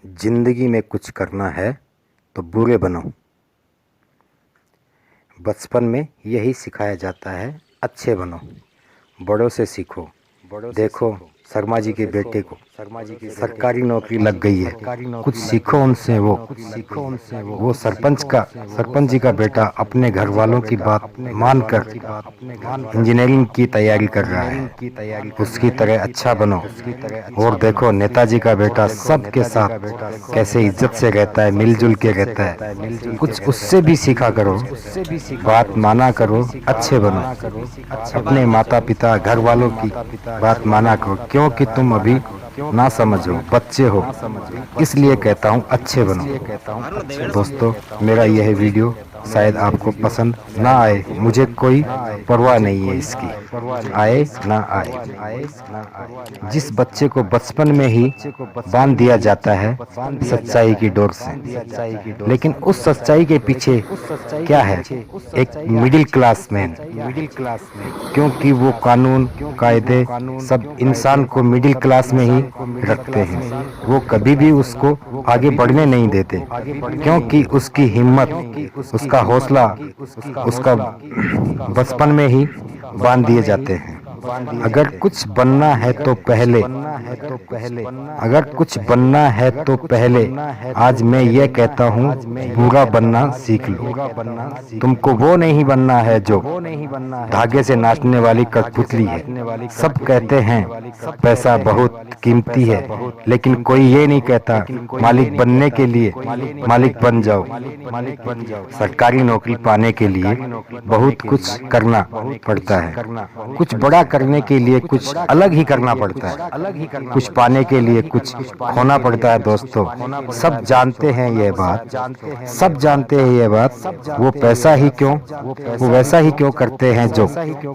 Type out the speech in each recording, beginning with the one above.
जिंदगी में कुछ करना है तो बुरे बनो। बचपन में यही सिखाया जाता है, अच्छे बनो, बड़ों से सीखो। देखो शर्मा जी के बेटे को सरकारी नौकरी लग गई है, कुछ सीखो उनसे। वो सरपंच जी का बेटा अपने घर वालों की बात मानकर इंजीनियरिंग की तैयारी कर रहा है, उसकी तरह अच्छा बनो। और देखो नेताजी का बेटा सबके साथ कैसे इज्जत से रहता है, मिलजुल के रहता है, कुछ उससे भी सीखा करो, बात माना करो, अच्छे बनो। अपने माता पिता घर वालों की बात माना करो, क्योंकि तुम अभी ना समझो, बच्चे हो, इसलिए कहता हूँ अच्छे बनो। दोस्तों, मेरा यह वीडियो शायद आपको पसंद ना आए, मुझे कोई परवाह नहीं है इसकी, आए ना आए। जिस बच्चे को बचपन में ही बांध दिया जाता है सच्चाई की डोर से, लेकिन उस सच्चाई के पीछे क्या है? एक मिडिल क्लास मैन, क्योंकि वो कानून कायदे सब इंसान को मिडिल क्लास में ही रखते हैं। वो कभी भी उसको आगे बढ़ने नहीं देते, क्योंकि उसकी हिम्मत, उसका हौसला, उसका बचपन में ही बांध दिए जाते हैं। अगर कुछ बनना है तो पहले आज मैं ये कहता हूँ, बुरा बनना सीख लो। तुमको वो नहीं बनना है जो धागे से नाचने वाली कठपुतली है। सब कहते हैं पैसा बहुत कीमती है, लेकिन कोई ये नहीं कहता मालिक बनने के लिए मालिक बन जाओ। सरकारी नौकरी पाने के लिए बहुत कुछ करना पड़ता है, कुछ बड़ा करने के लिए कुछ अलग ही करना पड़ता है, कुछ पाने के लिए कुछ खोना पड़ता है। दोस्तों, सब जानते हैं ये बात, सब जानते हैं ये बात। वो पैसा ही क्यों, वो वैसा ही क्यों करते हैं जो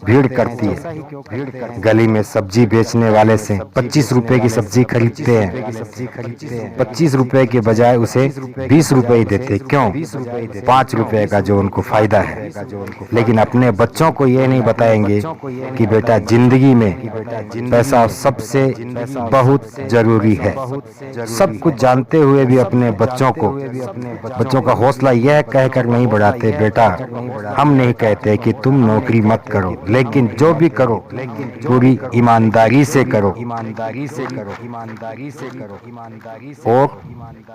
भीड़ करती है। गली में सब्जी बेचने वाले से 25 रुपए की सब्जी खरीदते हैं, 25 रुपए के बजाय उसे 20 रुपए ही देते। क्यों? 5 रुपए का जो उनको फायदा है। लेकिन अपने बच्चों को ये नहीं बताएंगे कि बेटा जिंदगी में पैसा सबसे बहुत जरूरी है। सब कुछ जानते हुए भी अपने बच्चों का हौसला यह कहकर नहीं बढ़ाते, बेटा हम नहीं कहते कि तुम नौकरी मत करो, लेकिन जो भी करो पूरी ईमानदारी से करो। और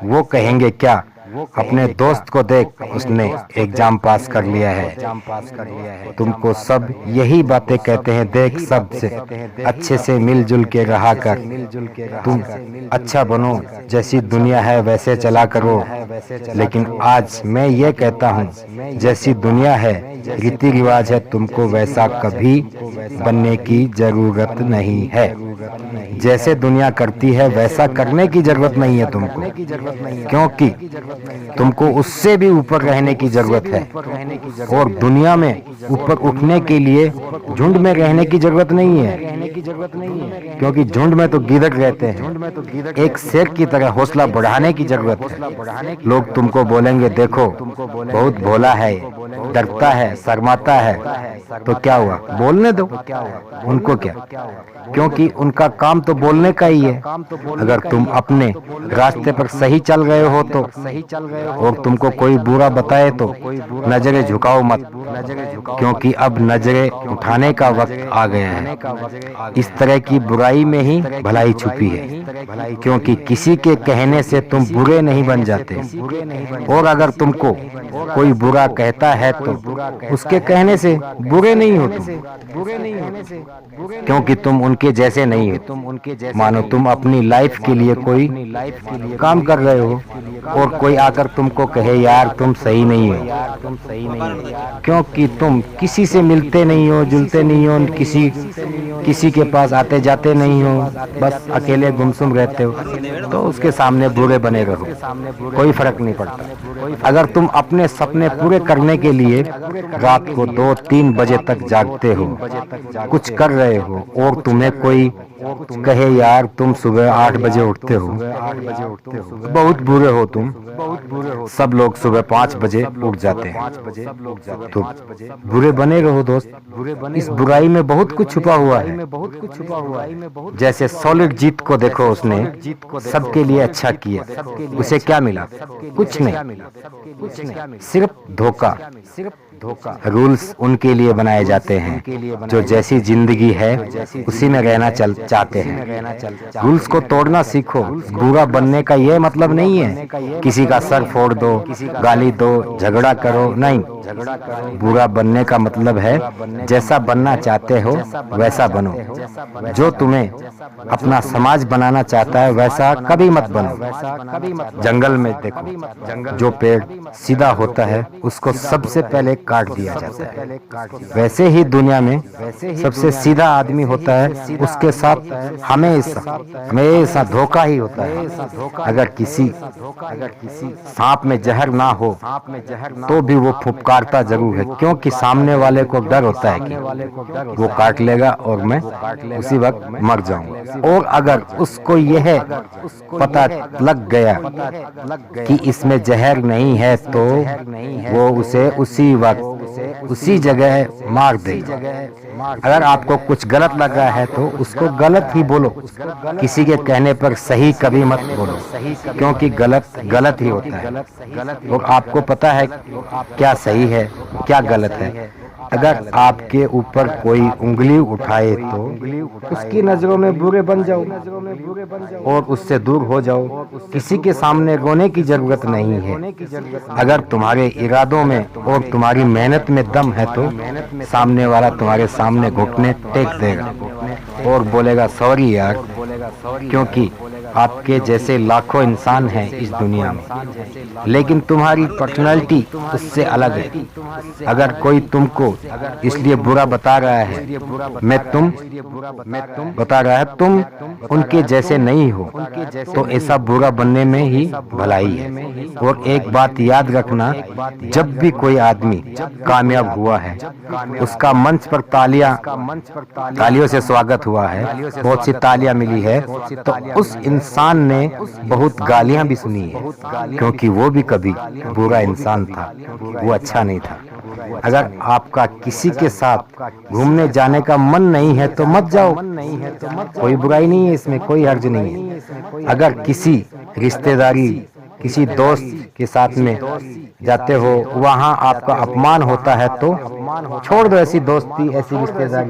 वो कहेंगे क्या? अपने दोस्त को देख, उसने एग्जाम पास कर लिया है। तुमको सब यही बातें कहते हैं, देख सबसे अच्छे से मिलजुल के रहा कर, तुम अच्छा बनो, जैसी दुनिया है वैसे चला करो। लेकिन आज मैं ये कहता हूँ, जैसी दुनिया है, रीति रिवाज है, तुमको वैसा कभी बनने की जरूरत नहीं है। जैसे दुनिया करती है वैसा करने की जरूरत नहीं है तुमको, क्योंकि तुमको उससे भी ऊपर रहने की जरूरत है। और दुनिया में ऊपर उठने के लिए झुंड में रहने की जरूरत नहीं है, क्योंकि झुंड में तो गिदड़ रहते हैं। एक शेर की तरह हौसला बढ़ाने की जरूरत है। लोग तुमको बोलेंगे देखो बहुत भोला है, डरता है, शर्माता है, तो क्या हुआ, बोलने दो उनको, क्या? क्योंकि उनका काम तो बोलने का ही है। अगर तुम अपने रास्ते पर सही चल रहे हो तो, और तुमको कोई बुरा बताए तो नजरें झुकाओ मत, क्योंकि अब नजरें उठाने का वक्त आ गया है। इस तरह की बुराई में ही भलाई छुपी है, क्योंकि किसी के कहने से तुम बुरे नहीं बन जाते। और अगर तुमको कोई बुरा कहता है तो उसके कहने से बुरे नहीं हो तुम, क्योंकि तुम उनके जैसे नहीं हो। मानो तुम अपनी लाइफ के लिए कोई काम कर रहे हो और कोई आकर तुमको कहे यार तुम सही नहीं हो, क्योंकि तुम किसी से मिलते नहीं हो, जुलते नहीं हो, किसी के पास आते जाते नहीं हो, बस अकेले गुमसुम रहते हो, तो उसके सामने बुरे बने रहो, कोई फर्क नहीं पड़ता। अगर तुम अपने सपने पूरे करने के लिए रात को 2-3 बजे तक जागते हो, कुछ कर रहे हो, और तुम्हें कोई कहे यार तुम सुबह 8 बजे उठते हो, बहुत बुरे हो तुम, सब लोग सुबह 5 बजे उठ जाते हैं, तो बुरे बने रहो दोस्त। इस बुराई में बहुत कुछ छुपा हुआ है। जैसे सॉलिड जीत को देखो, उसने सबके लिए अच्छा किया, उसे क्या मिला? कुछ नहीं, सिर्फ धोखा। रूल्स उनके लिए बनाए जाते हैं जो जैसी जिंदगी है उसी में रहना चाहते हैं। रूल्स को तोड़ना सीखो। बुरा बनने का यह मतलब नहीं है किसी का सर फोड़ दो, गाली दो, झगड़ा करो, नहीं। बुरा बनने का मतलब है जैसा बनना चाहते हो वैसा बनो। जो तुम्हें अपना समाज बनाना चाहता है वैसा कभी मत बनो। जंगल में देखो, जो पेड़ सीधा होता है उसको सबसे पहले काट दिया जाता है। वैसे ही दुनिया में सबसे सीधा आदमी होता है, उसके साथ हमेशा धोखा ही होता है। अगर किसी सांप में जहर ना हो तो भी वो फुफकारता जरूर है, क्योंकि सामने वाले को डर होता है कि वो काट लेगा और मैं उसी वक्त मर जाऊंगा। और अगर उसको यह पता लग गया कि इसमें जहर नहीं है तो वो उसे उसी वक्त उसी जगह मार देगा। अगर आपको कुछ गलत लग रहा है तो उसको गलत ही बोलो। किसी के कहने पर सही कभी मत बोलो, क्योंकि गलत गलत ही होता है और आपको पता है क्या सही है क्या गलत है। अगर आपके ऊपर कोई उंगली उठाए तो उसकी नजरों में बुरे बन जाओ और उससे दूर हो जाओ। किसी के सामने रोने की जरूरत नहीं है। अगर तुम्हारे इरादों में और तुम्हारी मेहनत में दम है तो सामने वाला तुम्हारे सामने घुटने टेक देगा और बोलेगा सॉरी यार, क्योंकि आपके जैसे लाखों इंसान हैं इस दुनिया में, लेकिन तुम्हारी पर्सनालिटी उससे अलग है। अगर कोई तुमको इसलिए बुरा बता रहा है, बता रहा है तुम उनके जैसे नहीं हो, तो ऐसा बुरा बनने में ही भलाई है। और एक बात याद रखना, जब भी कोई आदमी कामयाब हुआ है उसका मंच पर तालियों से स्वागत हुआ है, बहुत सी तालियां मिली है, तो उस इंसान ने बहुत गालियां भी सुनी है, क्योंकि वो भी कभी बुरा इंसान था, वो अच्छा नहीं था। अगर आपका किसी के साथ घूमने जाने का मन नहीं है तो मत जाओ, कोई बुराई नहीं है इसमें, कोई हर्ज नहीं है। अगर किसी रिश्तेदारी किसी दोस्त के साथ में जाते हो, वहां आपका अपमान होता है तो छोड़ दो ऐसी दोस्ती, ऐसी रिश्तेदारी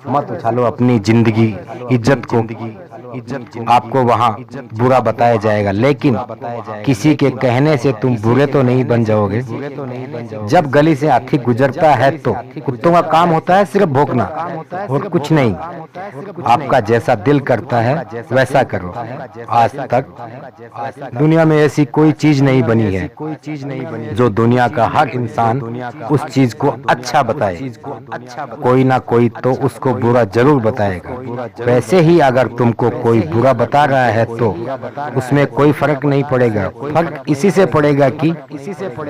मत उछालो अपनी जिंदगी इज्जत को। आपको वहां बुरा बताया जाएगा, लेकिन किसी के कहने से तुम बुरे तो नहीं बन जाओगे। जब गली से हाथी गुजरता है तो कुत्तों का काम होता है सिर्फ भौंकना और कुछ नहीं। आपका जैसा दिल करता है वैसा करो। आज तक दुनिया में ऐसी कोई चीज नहीं बनी है जो दुनिया का हर इंसान उस चीज को अच्छा बताए। कोई ना कोई तो उसको बुरा जरूर बताएगा। वैसे ही अगर तुमको कोई बुरा बता रहा है तो उसमें कोई फर्क नहीं पड़ेगा। फर्क इसी से पड़ेगा कि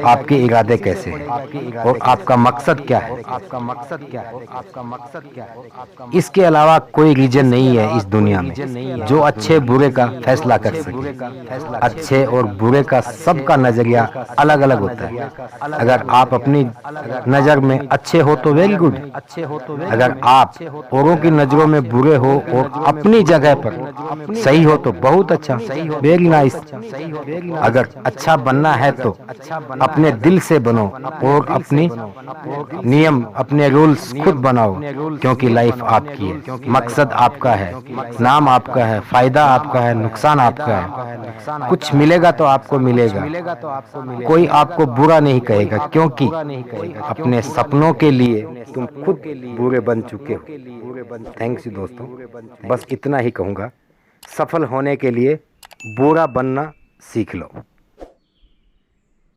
आपके इरादे कैसे हैं और आपका मकसद क्या है। इसके अलावा कोई रीजन नहीं है इस दुनिया में जो अच्छे बुरे का फैसला कर सके। अच्छे और बुरे का सबका नजरिया अलग अलग होता है। अगर आप अपनी नजर में अच्छे हो तो वेरी गुड, अगर आप औरों की नजरों में बुरे हो और अपनी जगह पर सही हो तो बहुत अच्छा, वेरी नाइस। अगर अच्छा बनना है तो अपने दिल से बनो और अपनी नियम अपने रूल्स खुद बनाओ, क्योंकि लाइफ आपकी है, मकसद आपका है, नाम आपका है, फायदा आपका है, नुकसान आपका है। कुछ मिलेगा तो आपको मिलेगा, कोई आपको बुरा नहीं कहेगा, क्योंकि अपने सपनों के लिए तुम खुद बुरे बन चुके हो। थैंक्स यू दोस्तों, बस इतना ही कहूँगा। सफल होने के लिए बुरा बनना सीख लो।